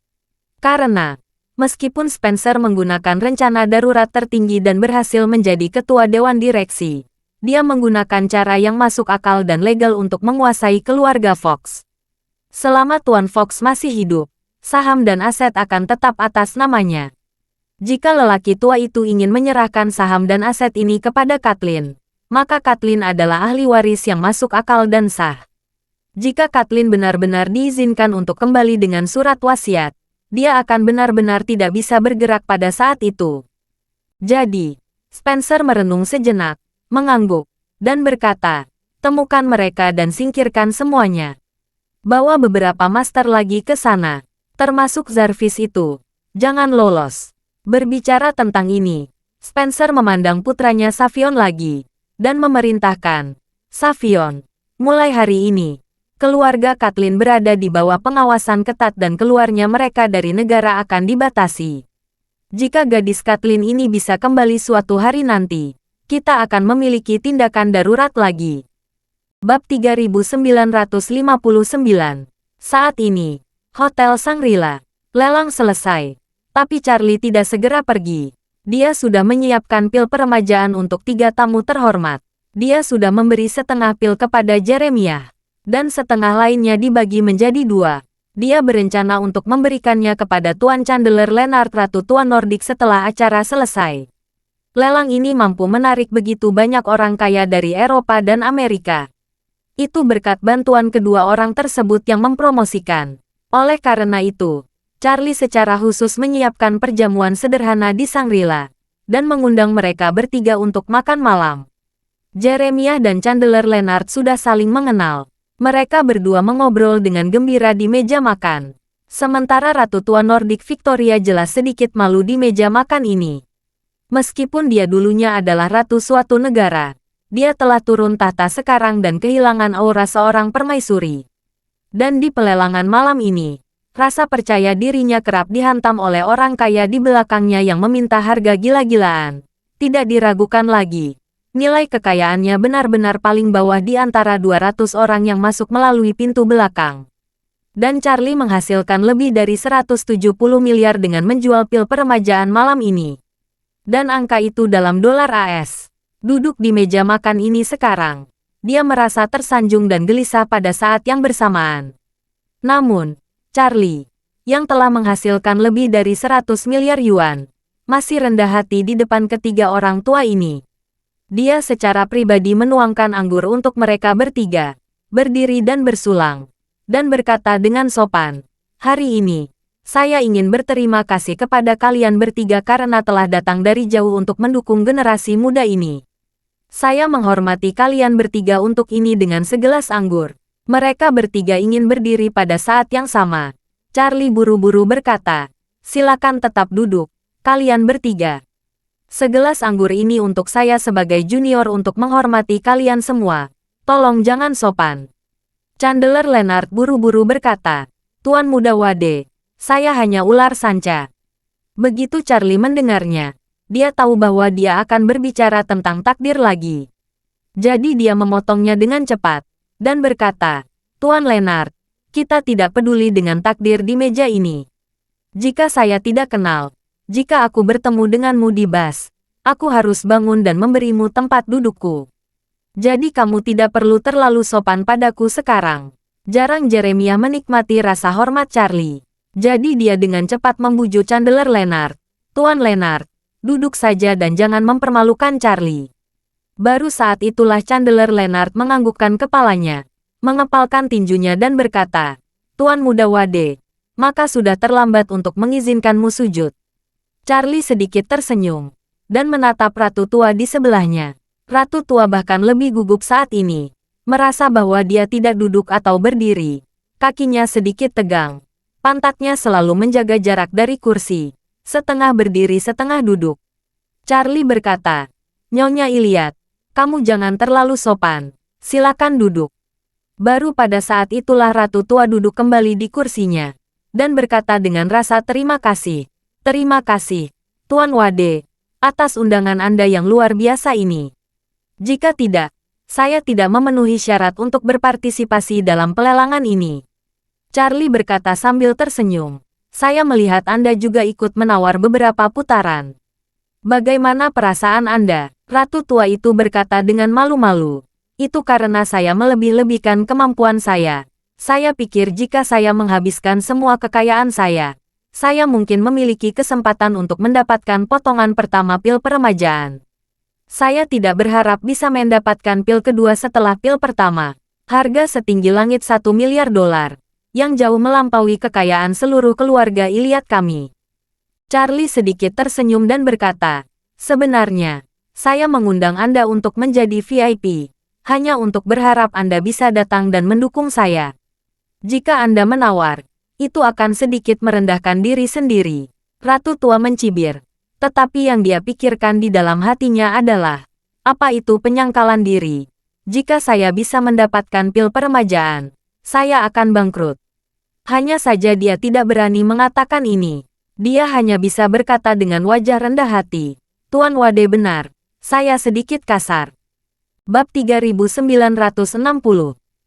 Karena, meskipun Spencer menggunakan rencana darurat tertinggi dan berhasil menjadi ketua dewan direksi, dia menggunakan cara yang masuk akal dan legal untuk menguasai keluarga Fox. Selama Tuan Fox masih hidup, saham dan aset akan tetap atas namanya. Jika lelaki tua itu ingin menyerahkan saham dan aset ini kepada Kathleen, maka Kathleen adalah ahli waris yang masuk akal dan sah. Jika Kathleen benar-benar diizinkan untuk kembali dengan surat wasiat, dia akan benar-benar tidak bisa bergerak pada saat itu. Jadi, Spencer merenung sejenak, mengangguk, dan berkata, "Temukan mereka dan singkirkan semuanya. Bawa beberapa master lagi ke sana, termasuk Jarvis itu. Jangan lolos." Berbicara tentang ini, Spencer memandang putranya Savion lagi, dan memerintahkan, "Savion, mulai hari ini, Keluarga Kathleen berada di bawah pengawasan ketat dan keluarnya mereka dari negara akan dibatasi. Jika gadis Kathleen ini bisa kembali suatu hari nanti, kita akan memiliki tindakan darurat lagi. Bab 3959. Saat ini, Hotel Shangri-La. Lelang selesai. Tapi Charlie tidak segera pergi. Dia sudah menyiapkan pil peremajaan untuk 3 tamu terhormat. Dia sudah memberi setengah pil kepada Jeremiah. Dan setengah lainnya dibagi menjadi 2. Dia berencana untuk memberikannya kepada Tuan Chandler Leonard Ratu Tuan Nordik setelah acara selesai. Lelang ini mampu menarik begitu banyak orang kaya dari Eropa dan Amerika. Itu berkat bantuan kedua orang tersebut yang mempromosikan. Oleh karena itu, Charlie secara khusus menyiapkan perjamuan sederhana di Shangri-La dan mengundang mereka bertiga untuk makan malam. Jeremiah dan Chandler Leonard sudah saling mengenal. Mereka berdua mengobrol dengan gembira di meja makan. Sementara Ratu Tua Nordik Victoria jelas sedikit malu di meja makan ini. Meskipun dia dulunya adalah ratu suatu negara, dia telah turun tahta sekarang dan kehilangan aura seorang permaisuri. Dan di pelelangan malam ini, rasa percaya dirinya kerap dihantam oleh orang kaya di belakangnya yang meminta harga gila-gilaan. Tidak diragukan lagi. Nilai kekayaannya benar-benar paling bawah di antara 200 orang yang masuk melalui pintu belakang. Dan Charlie menghasilkan lebih dari 170 miliar dengan menjual pil peremajaan malam ini. Dan angka itu dalam dolar AS. Duduk di meja makan ini sekarang, dia merasa tersanjung dan gelisah pada saat yang bersamaan. Namun, Charlie, yang telah menghasilkan lebih dari 100 miliar yuan, masih rendah hati di depan ketiga orang tua ini. Dia secara pribadi menuangkan anggur untuk mereka bertiga, berdiri dan bersulang, dan berkata dengan sopan, "Hari ini, saya ingin berterima kasih kepada kalian bertiga karena telah datang dari jauh untuk mendukung generasi muda ini. Saya menghormati kalian bertiga untuk ini dengan segelas anggur." Mereka bertiga ingin berdiri pada saat yang sama. Charlie buru-buru berkata, "Silakan tetap duduk, kalian bertiga. Segelas anggur ini untuk saya sebagai junior untuk menghormati kalian semua. Tolong jangan sopan." Chandler Leonard buru-buru berkata, "Tuan Muda Wade, saya hanya ular sanca." Begitu Charlie mendengarnya, dia tahu bahwa dia akan berbicara tentang takdir lagi. Jadi dia memotongnya dengan cepat, dan berkata, "Tuan Leonard, kita tidak peduli dengan takdir di meja ini. Jika saya tidak kenal, jika aku bertemu denganmu di bas, aku harus bangun dan memberimu tempat dudukku. Jadi kamu tidak perlu terlalu sopan padaku sekarang." Jarang Jeremiah menikmati rasa hormat Charlie. Jadi dia dengan cepat membujuk Chandler Leonard. "Tuan Leonard, duduk saja dan jangan mempermalukan Charlie." Baru saat itulah Chandler Leonard menganggukkan kepalanya, mengepalkan tinjunya dan berkata, "Tuan Muda Wade, maka sudah terlambat untuk mengizinkanmu sujud." Charlie sedikit tersenyum, dan menatap Ratu Tua di sebelahnya. Ratu Tua bahkan lebih gugup saat ini, merasa bahwa dia tidak duduk atau berdiri. Kakinya sedikit tegang, pantatnya selalu menjaga jarak dari kursi, setengah berdiri setengah duduk. Charlie berkata, "Nyonya Iliad, kamu jangan terlalu sopan, silakan duduk." Baru pada saat itulah Ratu Tua duduk kembali di kursinya, dan berkata dengan rasa terima kasih. "Terima kasih, Tuan Wade, atas undangan Anda yang luar biasa ini. Jika tidak, saya tidak memenuhi syarat untuk berpartisipasi dalam pelelangan ini." Charlie berkata sambil tersenyum, "Saya melihat Anda juga ikut menawar beberapa putaran. Bagaimana perasaan Anda?" Ratu Tua itu berkata dengan malu-malu, "Itu karena saya melebih-lebihkan kemampuan saya. Saya pikir jika saya menghabiskan semua kekayaan saya mungkin memiliki kesempatan untuk mendapatkan potongan pertama pil peremajaan. Saya tidak berharap bisa mendapatkan pil kedua setelah pil pertama. Harga setinggi langit 1 miliar dolar, yang jauh melampaui kekayaan seluruh keluarga Iliad kami." Charlie sedikit tersenyum dan berkata, "Sebenarnya, saya mengundang Anda untuk menjadi VIP, hanya untuk berharap Anda bisa datang dan mendukung saya. Jika Anda menawar, itu akan sedikit merendahkan diri sendiri." Ratu Tua mencibir, tetapi yang dia pikirkan di dalam hatinya adalah, apa itu penyangkalan diri? Jika saya bisa mendapatkan pil peremajaan, saya akan bangkrut. Hanya saja dia tidak berani mengatakan ini. Dia hanya bisa berkata dengan wajah rendah hati, Tuan Wade benar, saya sedikit kasar. Bab 3960.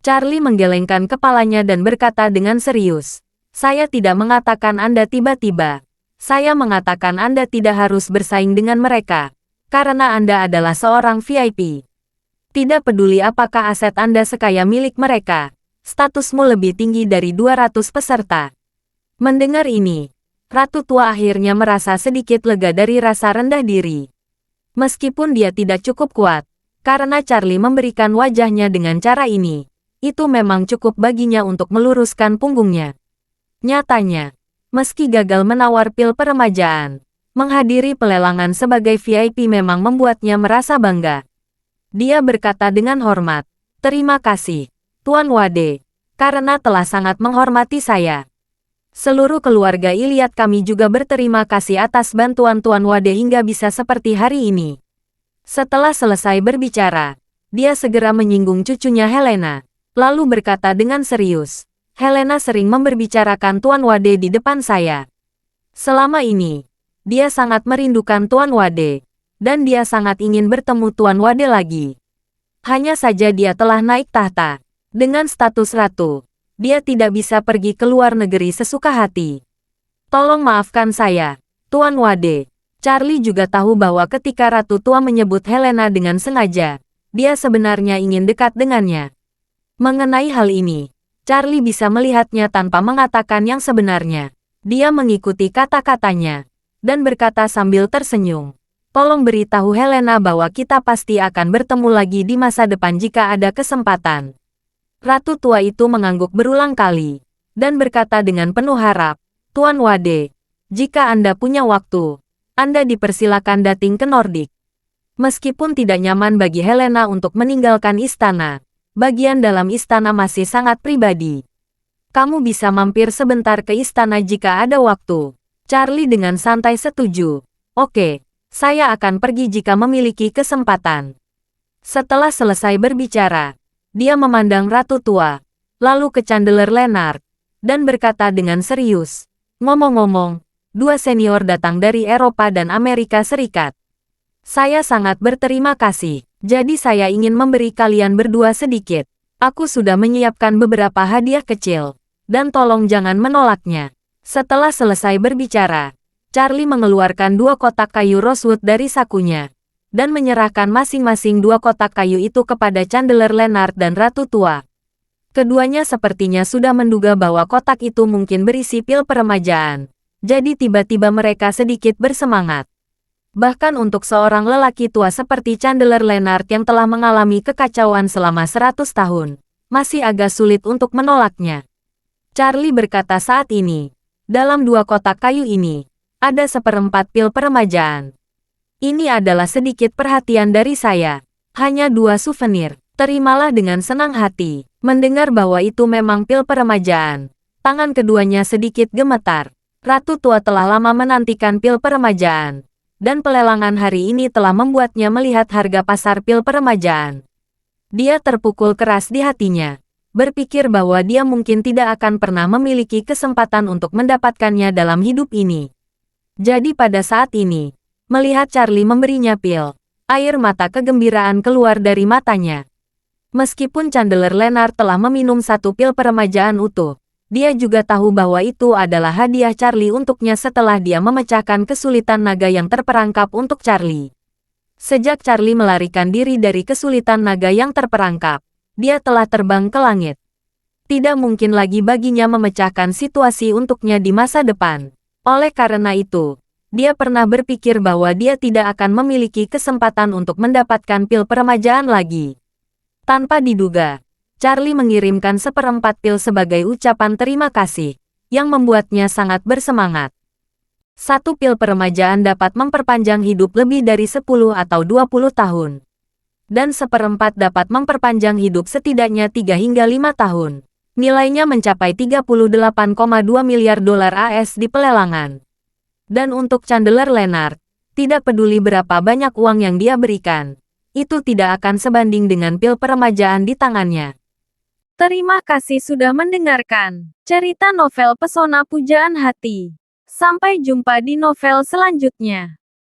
Charlie menggelengkan kepalanya dan berkata dengan serius, saya tidak mengatakan Anda tiba-tiba. Saya mengatakan Anda tidak harus bersaing dengan mereka, karena Anda adalah seorang VIP. Tidak peduli apakah aset Anda sekaya milik mereka, statusmu lebih tinggi dari 200 peserta. Mendengar ini, Ratu Tua akhirnya merasa sedikit lega dari rasa rendah diri. Meskipun dia tidak cukup kuat, karena Charlie memberikan wajahnya dengan cara ini, itu memang cukup baginya untuk meluruskan punggungnya. Nyatanya, meski gagal menawar pil peremajaan, menghadiri pelelangan sebagai VIP memang membuatnya merasa bangga. Dia berkata dengan hormat, terima kasih, Tuan Wade, karena telah sangat menghormati saya. Seluruh keluarga Iliad kami juga berterima kasih atas bantuan Tuan Wade hingga bisa seperti hari ini. Setelah selesai berbicara, dia segera menyinggung cucunya Helena, lalu berkata dengan serius, Helena sering memberbicarakan Tuan Wade di depan saya. Selama ini, dia sangat merindukan Tuan Wade, dan dia sangat ingin bertemu Tuan Wade lagi. Hanya saja dia telah naik tahta. Dengan status ratu, dia tidak bisa pergi ke luar negeri sesuka hati. Tolong maafkan saya, Tuan Wade. Charlie juga tahu bahwa ketika Ratu Tua menyebut Helena dengan sengaja, dia sebenarnya ingin dekat dengannya. Mengenai hal ini, Charlie bisa melihatnya tanpa mengatakan yang sebenarnya. Dia mengikuti kata-katanya, dan berkata sambil tersenyum, tolong beritahu Helena bahwa kita pasti akan bertemu lagi di masa depan jika ada kesempatan. Ratu Tua itu mengangguk berulang kali, dan berkata dengan penuh harap, Tuan Wade, jika Anda punya waktu, Anda dipersilakan datang ke Nordik. Meskipun tidak nyaman bagi Helena untuk meninggalkan istana, bagian dalam istana masih sangat pribadi. Kamu bisa mampir sebentar ke istana jika ada waktu. Charlie dengan santai setuju. Oke, saya akan pergi jika memiliki kesempatan. Setelah selesai berbicara, dia memandang Ratu Tua, lalu ke Chandler Leonard, dan berkata dengan serius, ngomong-ngomong, dua senior datang dari Eropa dan Amerika Serikat. Saya sangat berterima kasih, jadi saya ingin memberi kalian berdua sedikit. Aku sudah menyiapkan beberapa hadiah kecil, dan tolong jangan menolaknya. Setelah selesai berbicara, Charlie mengeluarkan 2 kotak kayu rosewood dari sakunya, dan menyerahkan masing-masing 2 kotak kayu itu kepada Chandler Leonard dan Ratu Tua. Keduanya sepertinya sudah menduga bahwa kotak itu mungkin berisi pil peremajaan, jadi tiba-tiba mereka sedikit bersemangat. Bahkan untuk seorang lelaki tua seperti Chandler Leonard yang telah mengalami kekacauan selama 100 tahun, masih agak sulit untuk menolaknya. Charlie berkata saat ini, dalam 2 kotak kayu ini, ada 1/4 pil peremajaan. Ini adalah sedikit perhatian dari saya. Hanya 2 souvenir. Terimalah dengan senang hati. Mendengar bahwa itu memang pil peremajaan, tangan keduanya sedikit gemetar. Ratu Tua telah lama menantikan pil peremajaan, dan pelelangan hari ini telah membuatnya melihat harga pasar pil peremajaan. Dia terpukul keras di hatinya, berpikir bahwa dia mungkin tidak akan pernah memiliki kesempatan untuk mendapatkannya dalam hidup ini. Jadi pada saat ini, melihat Charlie memberinya pil, air mata kegembiraan keluar dari matanya. Meskipun Chandler Leonard telah meminum 1 pil peremajaan utuh, dia juga tahu bahwa itu adalah hadiah Charlie untuknya setelah dia memecahkan kesulitan naga yang terperangkap untuk Charlie. Sejak Charlie melarikan diri dari kesulitan naga yang terperangkap, dia telah terbang ke langit. Tidak mungkin lagi baginya memecahkan situasi untuknya di masa depan. Oleh karena itu, dia pernah berpikir bahwa dia tidak akan memiliki kesempatan untuk mendapatkan pil peremajaan lagi. Tanpa diduga, Charlie mengirimkan 1/4 pil sebagai ucapan terima kasih, yang membuatnya sangat bersemangat. 1 pil peremajaan dapat memperpanjang hidup lebih dari 10 atau 20 tahun. Dan 1/4 dapat memperpanjang hidup setidaknya 3 hingga 5 tahun. Nilainya mencapai 38,2 miliar dolar AS di pelelangan. Dan untuk Chandler Leonard, tidak peduli berapa banyak uang yang dia berikan, itu tidak akan sebanding dengan pil peremajaan di tangannya. Terima kasih sudah mendengarkan cerita novel Pesona Pujaan Hati. Sampai jumpa di novel selanjutnya.